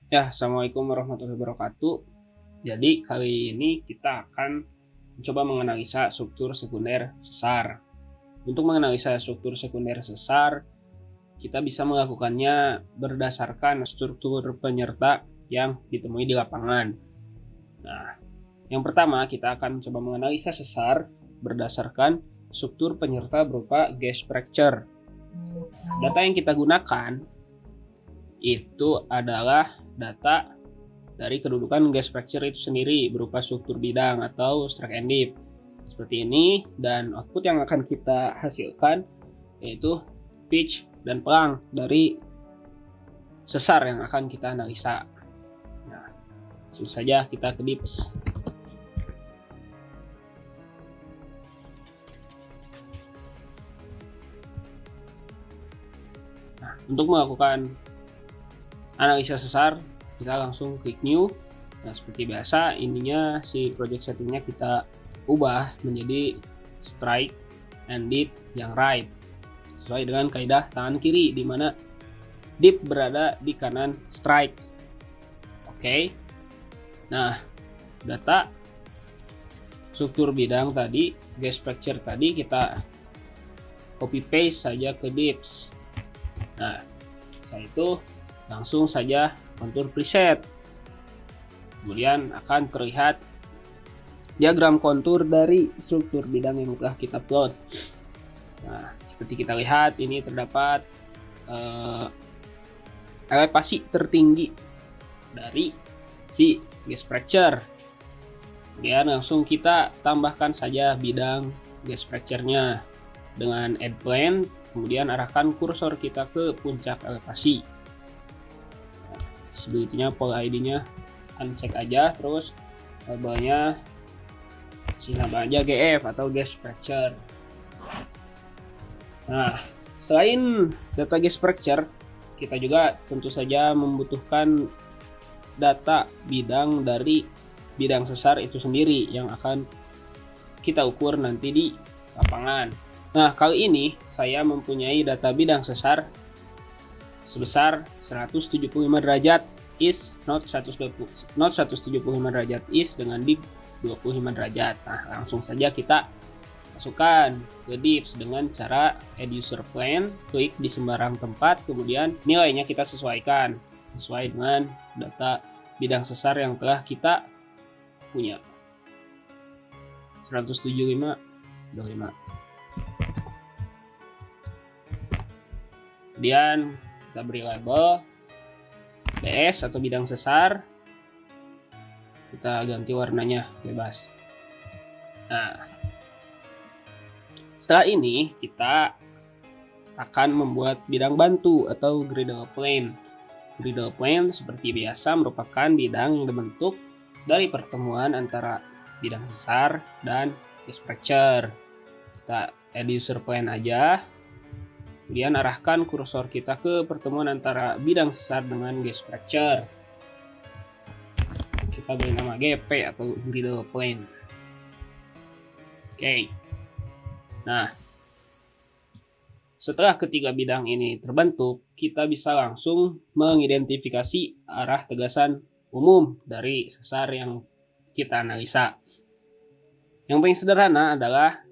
Ya, Assalamualaikum warahmatullahi wabarakatuh. Jadi kali ini kita akan mencoba menganalisa struktur sekunder sesar. Untuk menganalisa struktur sekunder sesar, kita bisa melakukannya berdasarkan struktur penyerta yang ditemui di lapangan. Nah, yang pertama kita akan mencoba menganalisa sesar berdasarkan struktur penyerta berupa gas fracture. Data yang kita gunakan itu adalah data dari kedudukan gas fracture itu sendiri berupa struktur bidang atau strike and dip seperti ini, dan output yang akan kita hasilkan yaitu pitch dan pelang dari sesar yang akan kita analisa. Nah, langsung saja kita ke dips. Nah, untuk melakukan analisa sesar kita langsung klik new. Nah, seperti biasa ininya si project settingnya kita ubah menjadi strike and dip yang right sesuai dengan kaidah tangan kiri, di mana dip berada di kanan strike. Oke. Nah, data struktur bidang tadi, gas fracture tadi kita copy paste saja ke dips. Nah, setelah itu langsung saja kontur preset. Kemudian akan terlihat diagram kontur dari struktur bidang yang telah kita plot. Nah, seperti kita lihat ini terdapat elevasi tertinggi dari si gas fracture. Kemudian langsung kita tambahkan saja bidang gas fracture-nya dengan add plane, kemudian arahkan kursor kita ke puncak elevasi. Nah, sebelumnya pol ID-nya uncek aja, terus labelnya nama aja GF atau gas fracture. Nah, selain data gas fracture, kita juga tentu saja membutuhkan data bidang dari bidang sesar itu sendiri yang akan kita ukur nanti di lapangan. Nah, kali ini saya mempunyai data bidang sesar sebesar 175 derajat east, not 175 derajat east dengan dip 25 derajat. Nah, langsung saja kita masukkan ke dips dengan cara add user plane, klik di sembarang tempat, kemudian nilainya kita sesuaikan sesuai dengan data bidang sesar yang telah kita punya. 175 25. Kemudian kita beri label BS atau bidang sesar, kita ganti warnanya bebas. Nah, setelah ini kita akan membuat bidang bantu atau griddle plane. Griddle plane seperti biasa merupakan bidang yang dibentuk dari pertemuan antara bidang sesar dan gas fracture. Kita add user plane aja, kemudian arahkan kursor kita ke pertemuan antara bidang sesar dengan gas fracture. Kita beri nama GP atau griddle plane. Oke. Nah, setelah ketiga bidang ini terbentuk, kita bisa langsung mengidentifikasi arah tegasan umum dari sesar yang kita analisa. Yang paling sederhana adalah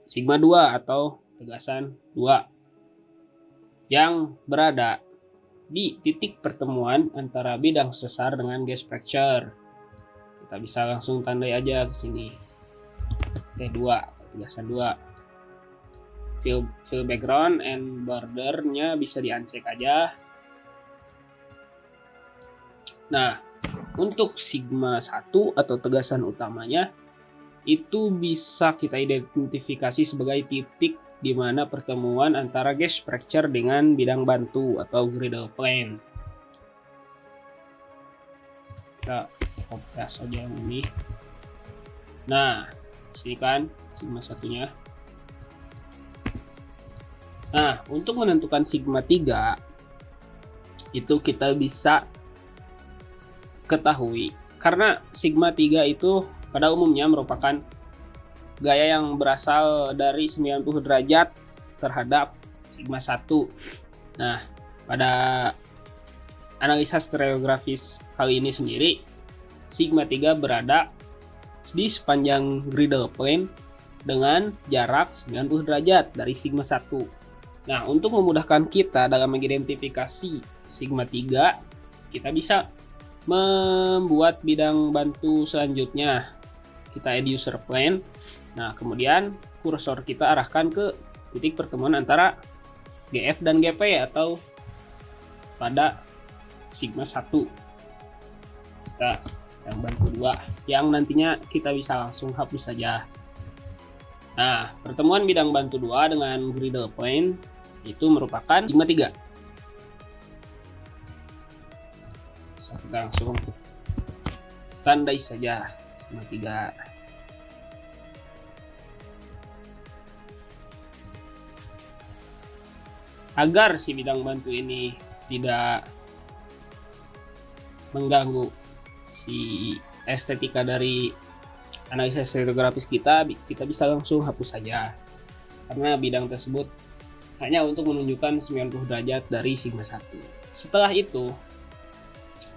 sigma 2 atau tegasan 2 yang berada di titik pertemuan antara bidang sesar dengan gas fracture. Kita bisa langsung tandai aja ke sini. T2 atau tegasan 2. Fill background and bordernya bisa di-uncheck aja. Nah, untuk sigma 1 atau tegasan utamanya itu bisa kita identifikasi sebagai titik di mana pertemuan antara gas fracture dengan bidang bantu atau griddle plane. Kita copy saja yang ini. Nah, sini kan sigma satunya. Nah, untuk menentukan sigma 3 itu kita bisa ketahui karena sigma 3 itu pada umumnya merupakan gaya yang berasal dari 90 derajat terhadap sigma 1. Nah, pada analisa stereografis kali ini sendiri, sigma 3 berada di sepanjang griddle plane dengan jarak 90 derajat dari sigma 1. Nah, untuk memudahkan kita dalam mengidentifikasi sigma 3, kita bisa membuat bidang bantu selanjutnya. Kita add user plane. Nah, kemudian kursor kita arahkan ke titik pertemuan antara GF dan GP atau pada sigma 1. Kita yang bantu 2 yang nantinya kita bisa langsung hapus saja. Nah, pertemuan bidang bantu 2 dengan griddle plane itu merupakan sigma 3. Kita langsung tandai saja sigma 3. Agar si bidang bantu ini tidak mengganggu si estetika dari analisa stereografis kita bisa langsung hapus saja, karena bidang tersebut hanya untuk menunjukkan 90 derajat dari sigma 1. Setelah itu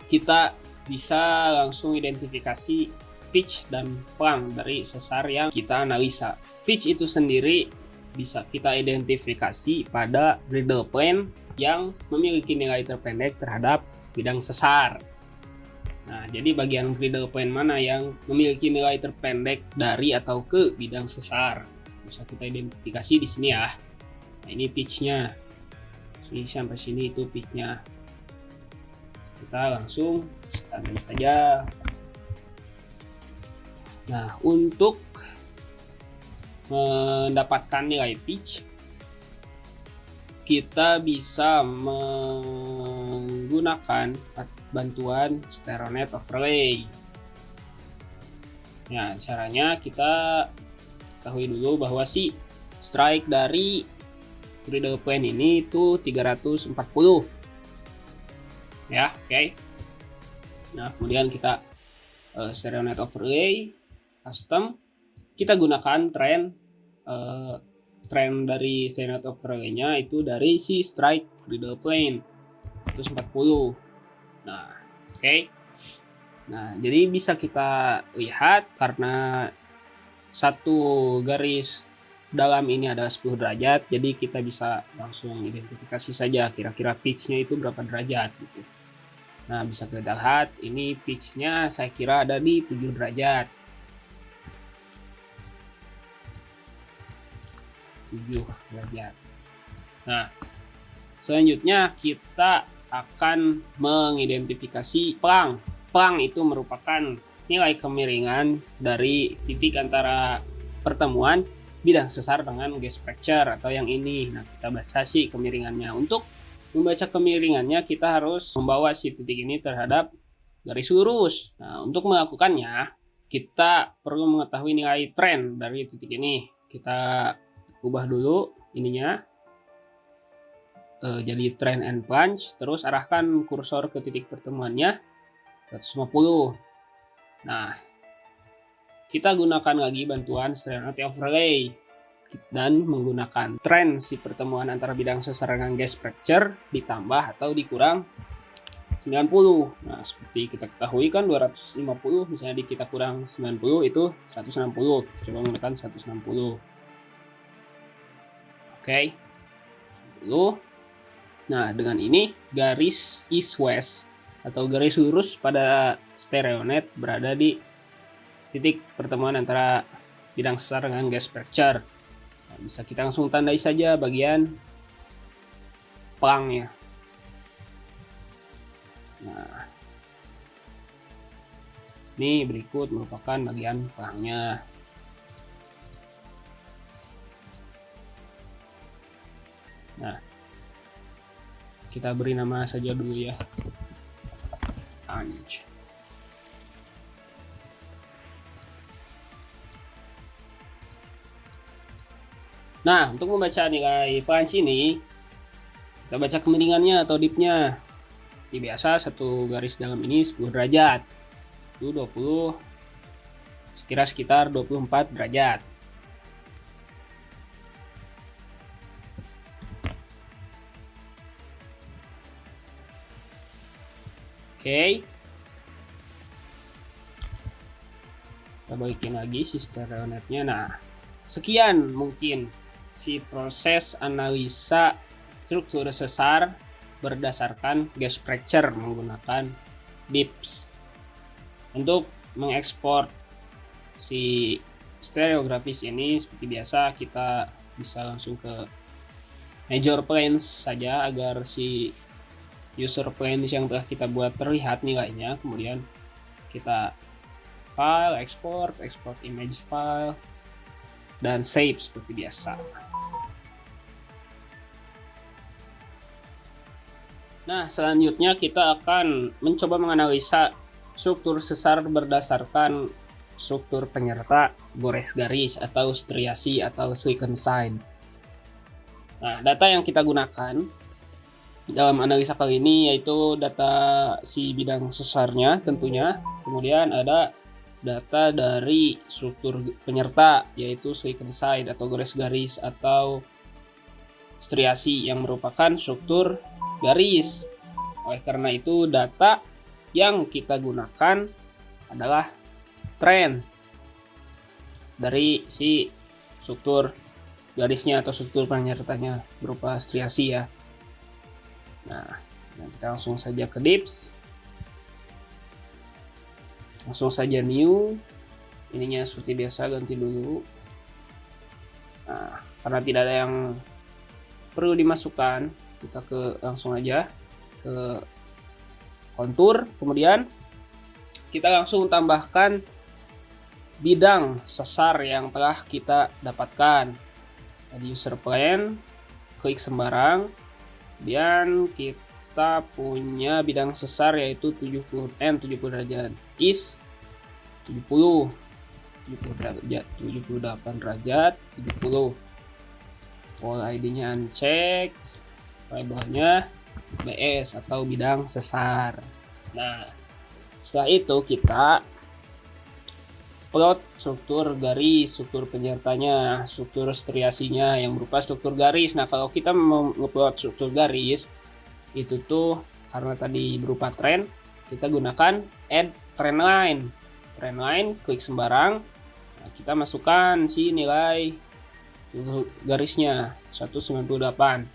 kita bisa langsung identifikasi pitch dan plang dari sesar yang kita analisa. Pitch itu sendiri bisa kita identifikasi pada griddle plane yang memiliki nilai terpendek terhadap bidang sesar. Nah, jadi bagian griddle plane mana yang memiliki nilai terpendek dari atau ke bidang sesar bisa kita identifikasi di sini ya. Nah, ini pitch-nya. Sini sampai sini itu pitch-nya. Kita langsung standar saja. Nah, untuk mendapatkan nilai pitch, kita bisa menggunakan bantuan Stereonet Overlay. Nah, caranya kita ketahui dulu bahwa si strike dari griddle plane ini itu 340. Ya, oke. Nah, kemudian kita Stereonet Overlay, custom. Kita gunakan trend dari Stereonet Overlay-nya itu dari si strike griddle plane 140. Nah, oke. Nah, jadi bisa kita lihat karena satu garis dalam ini adalah 10 derajat, jadi kita bisa langsung identifikasi saja kira-kira pitch-nya itu berapa derajat gitu. Nah, bisa kita lihat ini pitch-nya saya kira ada di 7 derajat. 7 derajat. Nah, selanjutnya kita akan mengidentifikasi plang. Plang itu merupakan nilai kemiringan dari titik antara pertemuan bidang sesar dengan gas fracture atau yang ini. Nah, kita baca sih kemiringannya. Untuk membaca kemiringannya kita harus membawa si titik ini terhadap garis lurus. Nah, untuk melakukannya kita perlu mengetahui nilai trend dari titik ini. Kita ubah dulu ininya jadi trend and plunge, terus arahkan kursor ke titik pertemuannya 150. Nah, kita gunakan lagi bantuan Stereonet Overlay dan menggunakan trend si pertemuan antara bidang sesar dengan gas fracture ditambah atau dikurang 90. Nah, seperti kita ketahui kan 250 misalnya kita kurang 90 itu 160. Coba menggunakan 160. Oke. Lalu, nah dengan ini garis east-west atau garis lurus pada Stereonet berada di titik pertemuan antara bidang sesar dengan gas fracture. Nah, bisa kita langsung tandai saja bagian plangnya. Nah, ini berikut merupakan bagian plangnya. Nah, kita beri nama saja dulu ya, punch. Nah, untuk membaca nilai punch ini, kita baca kemiringannya atau dipnya. Seperti biasa, satu garis dalam ini 10 derajat. Itu 20, sekitar 24 derajat. Oke. Kita balikin lagi si stereonetnya. Nah, sekian mungkin si proses analisa struktur sesar berdasarkan gas fracture menggunakan DIPS. Untuk mengekspor si stereografis ini seperti biasa kita bisa langsung ke major planes saja agar si user planes yang telah kita buat terlihat nilainya. Kemudian kita file, export image file, dan save seperti biasa. Nah, selanjutnya kita akan mencoba menganalisa struktur sesar berdasarkan struktur penyerta gores garis atau striasi atau silicon side. Nah, data yang kita gunakan dalam analisa kali ini yaitu data si bidang sesarnya tentunya. Kemudian ada data dari struktur penyerta yaitu silicon side atau gores garis atau striasi yang merupakan struktur garis. Oleh karena itu data yang kita gunakan adalah tren dari si struktur garisnya atau struktur penyertanya berupa striasi ya. Nah, kita langsung saja ke DIPS. Langsung saja new. Ininya seperti biasa ganti dulu. Nah, karena tidak ada yang perlu dimasukkan, kita langsung aja ke kontur. Kemudian kita langsung tambahkan bidang sesar yang telah kita dapatkan. Di user plane, klik sembarang. Kemudian kita punya bidang sesar yaitu 70 derajat is 70 derajat 78 derajat 70. Pol ID-nya uncheck, labelnya BS atau bidang sesar. Nah, setelah itu kita plot struktur garis, struktur penyertanya, struktur striasinya yang berupa struktur garis. Nah, kalau kita mau ngeplot struktur garis itu tuh karena tadi berupa tren, kita gunakan add trend line. Trend line, klik sembarang. Nah, kita masukkan si nilai garisnya 198.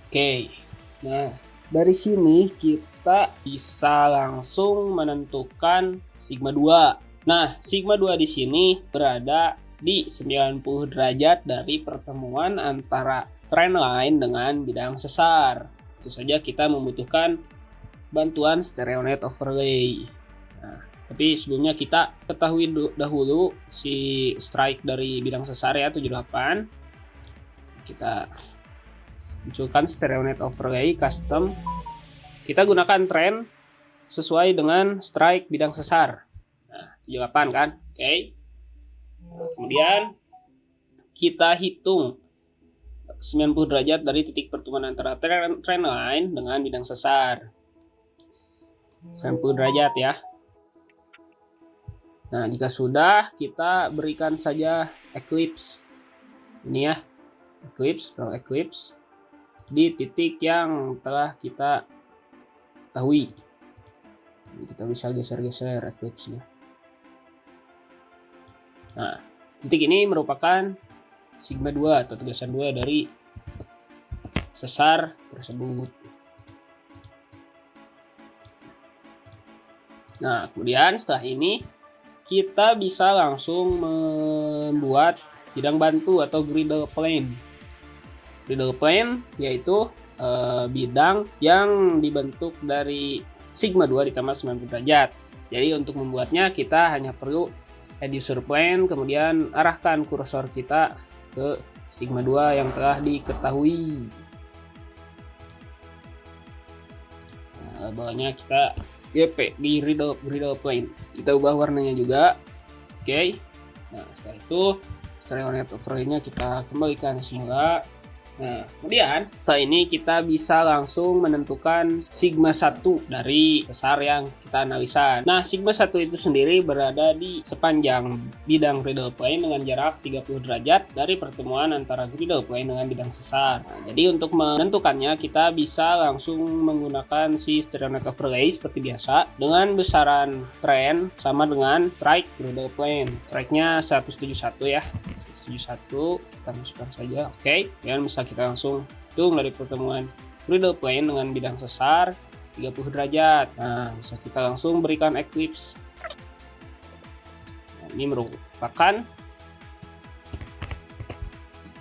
Oke. Nah, dari sini kita bisa langsung menentukan sigma 2. Nah, sigma 2 di sini berada di 90 derajat dari pertemuan antara trend line dengan bidang sesar. Tentu saja kita membutuhkan bantuan stereonet overlay. Nah, tapi sebelumnya kita ketahui dahulu si strike dari bidang sesar ya 78. Kita munculkan stereonet overlay custom. Kita gunakan trend sesuai dengan strike bidang sesar. Nah, 78 kan? Oke. Kemudian kita hitung 90 derajat dari titik pertemuan antara trend line dengan bidang sesar. 90 derajat ya. Nah, jika sudah, kita berikan saja eclipse. Ini ya. Draw eclipse di titik yang telah kita ketahui. Kita bisa geser-geser eclipse-nya. Nah, titik ini merupakan sigma 2 atau tegasan 2 dari sesar tersebut. Nah, kemudian setelah ini kita bisa langsung membuat bidang bantu atau griddle plane. Griddle plane yaitu bidang yang dibentuk dari sigma 2 ditambah 90 derajat. Jadi untuk membuatnya kita hanya perlu add user plane, kemudian arahkan kursor kita ke sigma 2 yang telah diketahui. Nah, labelnya kita GP di griddle plane. Kita ubah warnanya juga. Oke. Nah, setelah itu stereonet overlay-nya kita kembalikan semula. Nah, kemudian setelah ini kita bisa langsung menentukan sigma 1 dari sesar yang kita analisa. Nah, sigma 1 itu sendiri berada di sepanjang bidang griddle plane dengan jarak 30 derajat dari pertemuan antara griddle plane dengan bidang sesar. Nah, jadi untuk menentukannya kita bisa langsung menggunakan si stereonet overlay seperti biasa dengan besaran trend sama dengan strike griddle plane. Strike-nya 171 ya. 71 kita masukkan saja, oke. Dan bisa kita langsung hitung dari pertemuan griddle plane dengan bidang sesar 30 derajat. Nah, bisa kita langsung berikan eclipse. Nah, ini merupakan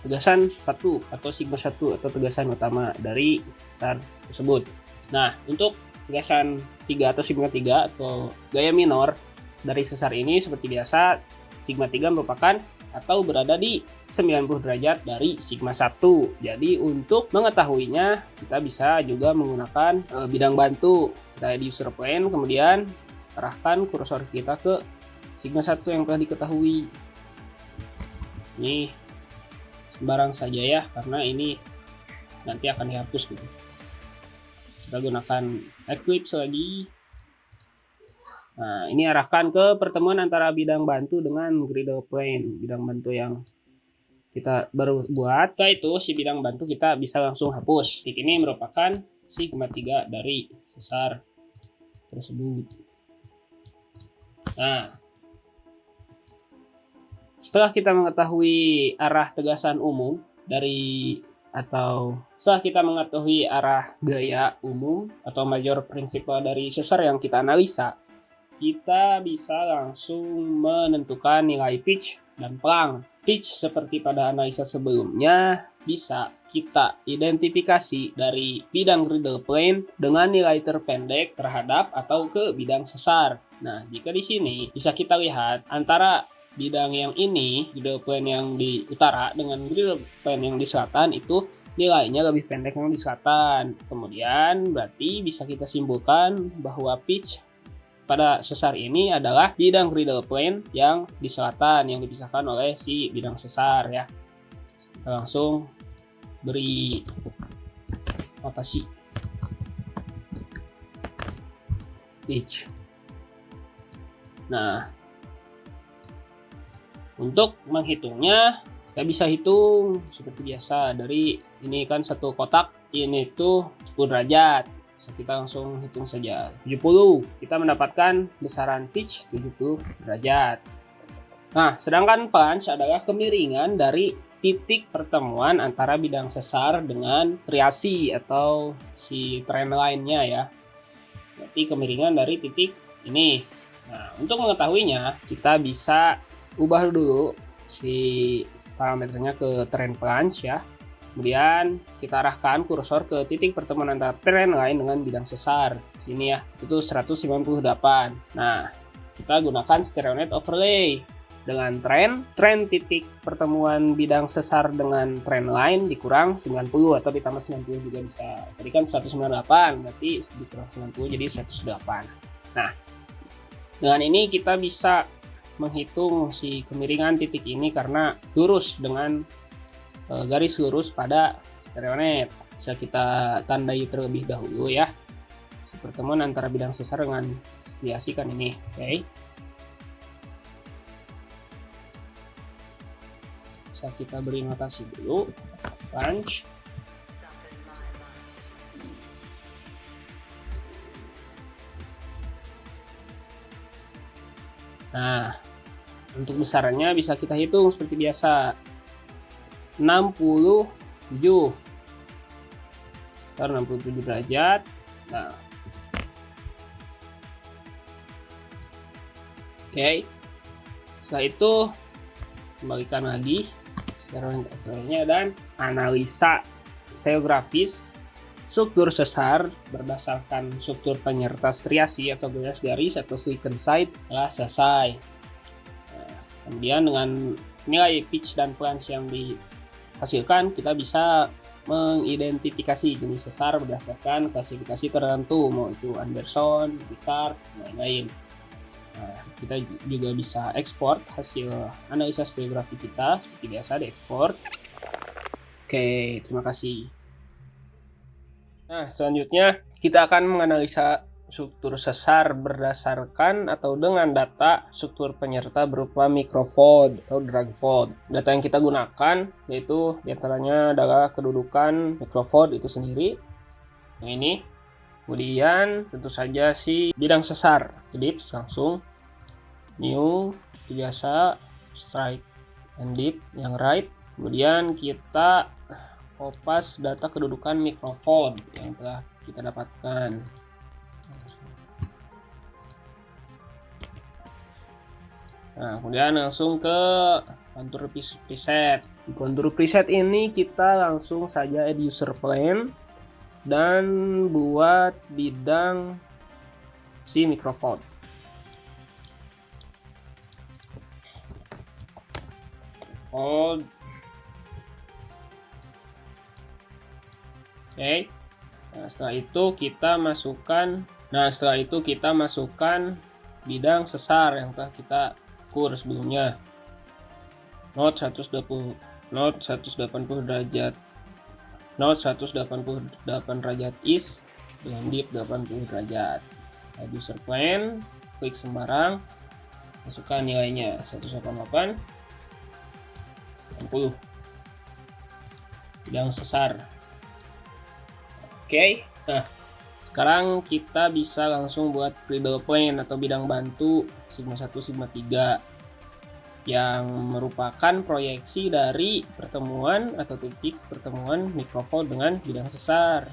tegasan 1 atau sigma 1 atau tegasan utama dari sesar tersebut. Nah, untuk tegasan 3 atau sigma 3 atau gaya minor dari sesar ini seperti biasa, sigma 3 merupakan atau berada di 90 derajat dari sigma 1. Jadi untuk mengetahuinya kita bisa juga menggunakan bidang bantu. Kita di user plane, kemudian arahkan kursor kita ke sigma 1 yang telah diketahui. Ini sembarang saja ya, karena ini nanti akan dihapus gitu. Kita gunakan eclipse lagi. Nah, ini arahkan ke pertemuan antara bidang bantu dengan griddle plane, bidang bantu yang kita baru buat. Setelah itu si bidang bantu kita bisa langsung hapus. Titik ini merupakan sigma 3 dari sesar tersebut. Nah, setelah kita mengetahui arah tegasan umum dari setelah kita mengetahui arah gaya umum atau major principle dari sesar yang kita analisa, kita bisa langsung menentukan nilai pitch dan pelang. Pitch seperti pada analisa sebelumnya bisa kita identifikasi dari bidang griddle plane dengan nilai terpendek terhadap atau ke bidang sesar. Nah, jika di sini bisa kita lihat antara bidang yang ini, griddle plane yang di utara dengan griddle plane yang di selatan itu nilainya lebih pendek yang di selatan. Kemudian berarti bisa kita simpulkan bahwa pitch pada sesar ini adalah bidang griddle plane yang di selatan yang dipisahkan oleh si bidang sesar ya. Kita langsung beri notasi pitch. Nah, untuk menghitungnya kita bisa hitung seperti biasa dari ini kan satu kotak, ini tuh 10 derajat. Bisa kita langsung hitung saja 70. Kita mendapatkan besaran pitch 70 derajat. Nah, sedangkan plunge adalah kemiringan dari titik pertemuan antara bidang sesar dengan triasi atau si trend line-nya ya. Berarti kemiringan dari titik ini. Nah, untuk mengetahuinya kita bisa ubah dulu si parameternya ke trend plunge ya. Kemudian kita arahkan kursor ke titik pertemuan antara trend line dengan bidang sesar. Sini ya, itu 198. Nah, kita gunakan stereonet overlay dengan trend titik pertemuan bidang sesar dengan trend line dikurang 90 atau ditambah 90 juga bisa. Tadi kan 198, berarti dikurang 90 jadi 108. Nah, dengan ini kita bisa menghitung si kemiringan titik ini karena lurus dengan garis lurus pada stereonet. Bisa kita tandai terlebih dahulu ya. Pertemuan antara bidang sesar dengan triasi kan ini. Oke. Bisa kita beri notasi dulu. Punch. Nah, untuk besarannya bisa kita hitung seperti biasa. 67 sekitar 67 derajat. Nah, oke. Setelah itu kembalikan lagi stereonet overlay-nya dan analisa geografis struktur sesar berdasarkan struktur penyerta striasi atau garis-garis atau silicon side telah selesai. Nah, kemudian dengan nilai pitch dan plunge yang dihasilkan, kita bisa mengidentifikasi jenis sesar berdasarkan klasifikasi tertentu, mau itu Anderson, Picard, dan lain-lain. Nah, kita juga bisa ekspor hasil analisa stereografi kita seperti biasa diekspor. Oke, terima kasih. Nah, selanjutnya kita akan menganalisa struktur sesar berdasarkan atau dengan data struktur penyerta berupa microfold atau drag fold. Data yang kita gunakan yaitu diantaranya adalah kedudukan microfold itu sendiri, yang ini. Kemudian tentu saja si bidang sesar. Jadi langsung new, biasa strike and deep yang right. Kemudian kita kopas data kedudukan microfold yang telah kita dapatkan. Nah, kemudian langsung ke kontur preset. Di kontur preset ini kita langsung saja add user plane dan buat bidang si microfold. Oke. Nah, setelah itu kita masukkan bidang sesar yang telah kita ukur sebelumnya. Node 180 derajat. Node 188 derajat is dengan deep 80 derajat. Add user plane, klik sembarang, masukkan nilainya 188 60 bidang sesar. Oke, nah sekarang kita bisa langsung buat cradle plane atau bidang bantu sigma 1 sigma 3 yang merupakan proyeksi dari pertemuan atau titik pertemuan microfold dengan bidang sesar.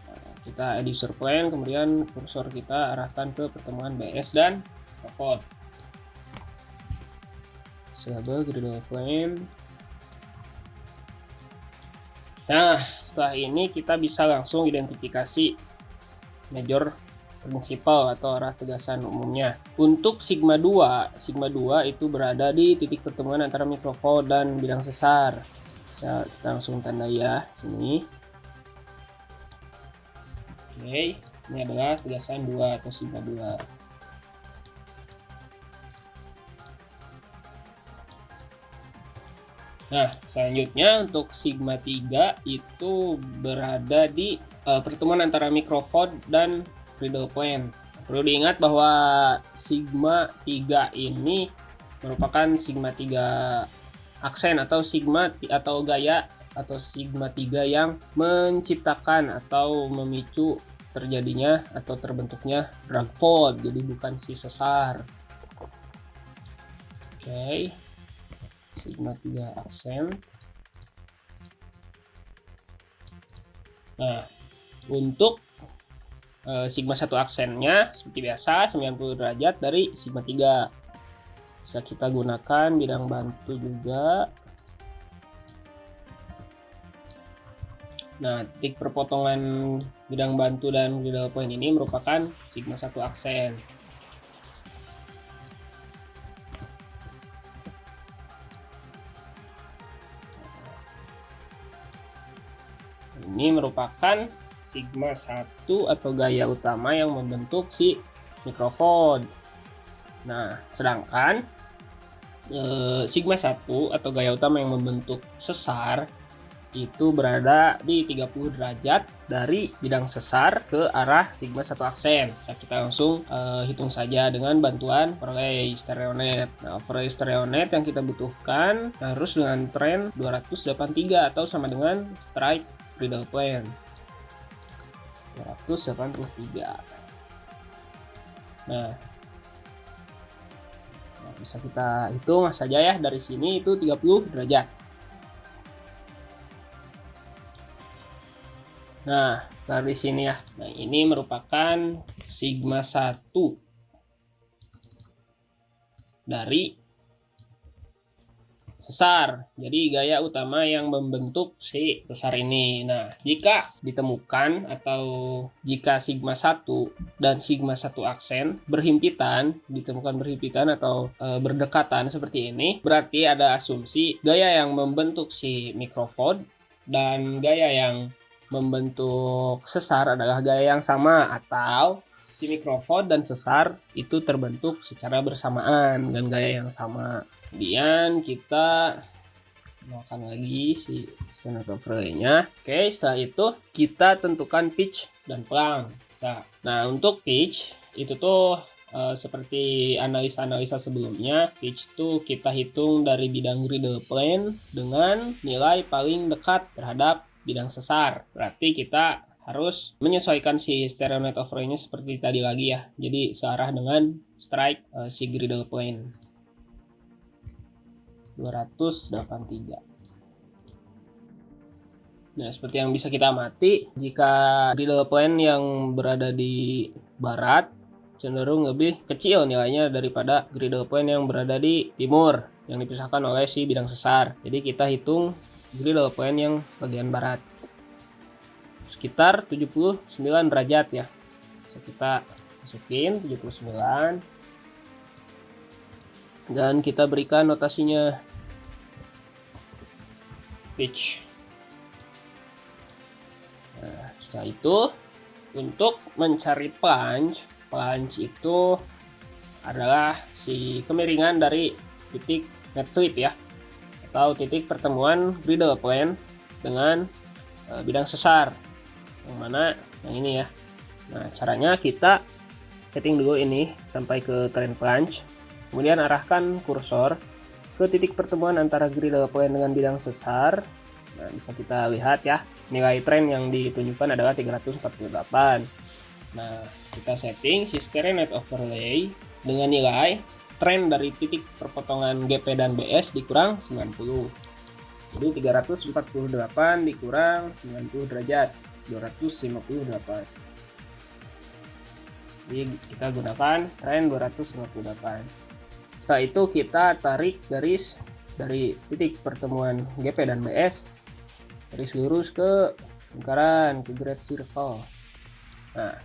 Nah, kita add user plane, kemudian kursor kita arahkan ke pertemuan BS dan microfold. Selabel cradle plane. Nah, setelah ini kita bisa langsung identifikasi major principal atau arah tegasan umumnya. Untuk sigma 2 itu berada di titik pertemuan antara microfold dan bidang sesar. Bisa kita langsung tandai ya sini. Oke, ini adalah tegasan 2 atau sigma 2. Nah, selanjutnya untuk sigma 3 itu berada di pertemuan antara microfold dan cradle plane. Perlu diingat bahwa sigma 3 ini merupakan sigma 3 aksen atau sigma atau gaya atau sigma 3 yang menciptakan atau memicu terjadinya atau terbentuknya drag fold, jadi bukan si sesar. Oke. Sigma 3 aksen. Nah, untuk sigma 1 aksennya seperti biasa 90 derajat dari sigma 3. Bisa kita gunakan bidang bantu juga. Nah, titik perpotongan bidang bantu dan cradle point ini merupakan sigma 1 aksen. Ini merupakan sigma 1 atau gaya utama yang membentuk si microfold. Nah, sedangkan sigma 1 atau gaya utama yang membentuk sesar itu berada di 30 derajat dari bidang sesar ke arah sigma 1 aksen. Bisa kita langsung hitung saja dengan bantuan overlay stereonet. Nah, overlay stereonet yang kita butuhkan harus dengan trend 283 atau sama dengan strike cradle plane 283. Nah, bisa kita hitung saja ya, dari sini itu 30 derajat. Nah, dari sini ya. Nah, ini merupakan sigma 1 dari sesar. Jadi gaya utama yang membentuk si sesar ini. Nah, jika ditemukan atau jika sigma 1 dan sigma 1 aksen ditemukan berhimpitan atau berdekatan seperti ini, berarti ada asumsi gaya yang membentuk si microfold dan gaya yang membentuk sesar adalah gaya yang sama, atau si microfold dan sesar itu terbentuk secara bersamaan dengan gaya yang sama. Kemudian kita nolkan lagi si standard overlay-nya. Oke, setelah itu kita tentukan pitch dan pelang. Nah, untuk pitch itu tuh seperti analisa-analisa sebelumnya, pitch tuh kita hitung dari bidang griddle plane dengan nilai paling dekat terhadap bidang sesar. Berarti kita harus menyesuaikan si stereo net overlay-nya seperti tadi lagi ya. Jadi searah dengan strike si griddle plane. 283. Nah, seperti yang bisa kita amati, jika griddle plane yang berada di barat cenderung lebih kecil nilainya daripada griddle plane yang berada di timur yang dipisahkan oleh si bidang sesar. Jadi kita hitung griddle plane yang bagian barat. Sekitar 79 derajat ya. Bisa kita masukin 79. Dan kita berikan notasinya pitch. Nah, setelah itu untuk mencari plunge itu adalah si kemiringan dari titik net slip ya, atau titik pertemuan griddle plane dengan bidang sesar, yang mana yang ini ya. Nah, caranya kita setting dulu ini sampai ke trend plunge, kemudian arahkan kursor ke titik pertemuan antara griddle plane dengan bidang sesar. Nah, bisa kita lihat ya, nilai trend yang ditunjukkan adalah 348. Nah, kita setting si stereo net overlay dengan nilai trend dari titik perpotongan GP dan BS dikurang 90. Jadi 348 dikurang 90 derajat, 258. Jadi kita gunakan trend 258. Setelah itu kita tarik garis dari titik pertemuan GP dan BS, garis lurus ke lingkaran, ke great circle. Nah,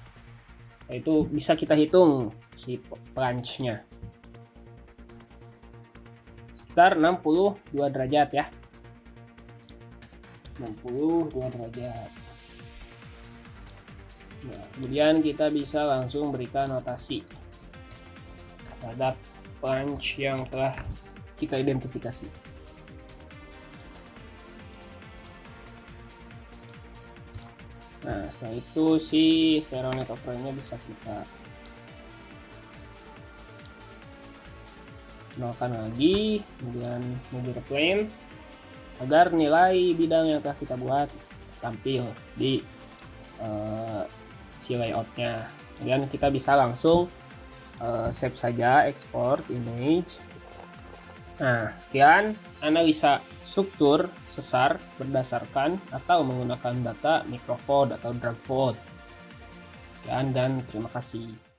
itu bisa kita hitung si plunge-nya. Sekitar 62 derajat ya. 62 derajat. Nah, kemudian kita bisa langsung berikan notasi terhadap plunge yang telah kita identifikasi. Nah, setelah itu si stereo net overlay-nya bisa kita nolkan lagi, kemudian move plane agar nilai bidang yang telah kita buat tampil di si layoutnya. Kemudian kita bisa langsung save saja, export image. Nah, sekian analisa struktur sesar berdasarkan atau menggunakan data microvolt atau drag volt. Sekian dan terima kasih.